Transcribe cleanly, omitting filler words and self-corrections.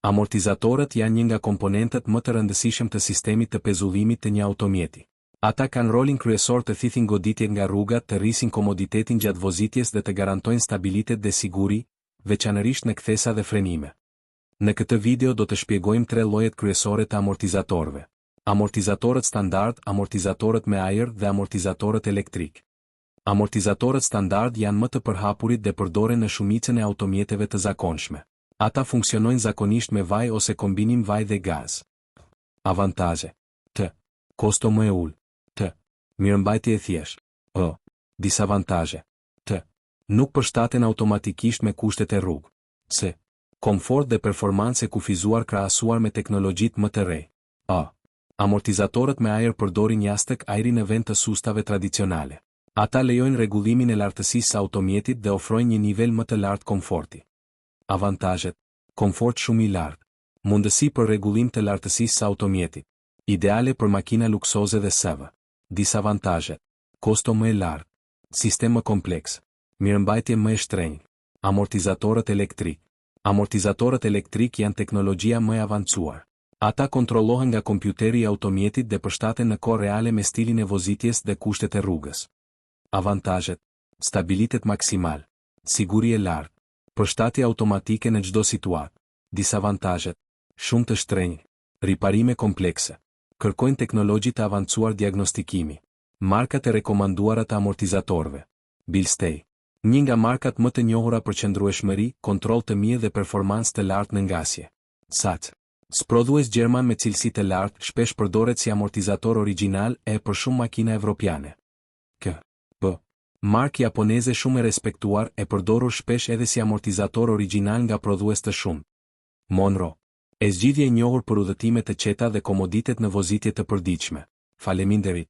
Amortizatorët janë një nga komponentët më të rëndësishëm të sistemit të pezullimit të një automjeti. Ata kanë rolin kryesor të thithin goditje nga rrugat, të rrisin komoditetin gjatë vozitjes dhe të garantojnë stabilitet dhe siguri, veçanërisht në kthesa dhe frenime. Në këtë video do të shpjegojmë 3 llojet kryesore të amortizatorëve: amortizatorët standard, amortizatorët me ajër dhe amortizatorët elektrik. Amortizatorët standard janë më të përhapurit dhe përdoren në shumicën e automjeteve të zakonshme. Ata funksionojnë zakonisht me vaj ose kombinim vaj dhe gaz. Avantazhe: T. Kosto më e ulë. T. Mirëmbajtje e thjeshtë. O. Disavantazhe: T. Nuk përshtaten automatikisht me kushtet e rrugë. C. Komfort dhe performancë e kufizuar krahasuar me teknologjitë më të re. A. Amortizatorët me ajër përdorin jastëk ajri në vend të sustave tradicionale. Ata lejojnë rregullimin e lartësisë së automjetit dhe ofrojnë një nivel më të lartë komforti. Avantazhet: komfort shumë i lartë, mundësi për rregullim të lartësisë së automjetit, ideale për makina luksoze dhe SUV. Disavantazhet: kosto më e lartë, sistem më kompleks, mirëmbajtje më e shtrenjtë. Amortizatorët elektrik. Amortizatorët elektrik janë teknologjia më e avancuar. Ata kontrollohen nga kompjuteri i automjetit dhe përshtaten në kohë reale me stilin e vozitjes dhe kushtet e rrugës. Avantazhet: stabilitet maksimal, siguri e lartë, përshtatje automatike në çdo situatë. Disavantazhet: shumë të shtrenjtë, riparime komplekse, kërkojnë teknologji të avancuar diagnostikimi. Markat e rekomanduara të amortizatorëve. Bilstey, një nga markat më të njohura për qëndrueshmëri, kontroll të mirë dhe performancë të lartë në ngasje. SAC, prodhues gjerman me cilësi të lartë, shpesh përdoret si amortizator origjinal për shumë makina evropiane. Markë japoneze shumë e respektuar, e përdorur shpesh edhe si amortizator origjinal nga prodhues të shumë. Monroe, zgjidhje e njohur për udhëtime të qeta dhe komoditet në vozitje të përditshme. Faleminderit.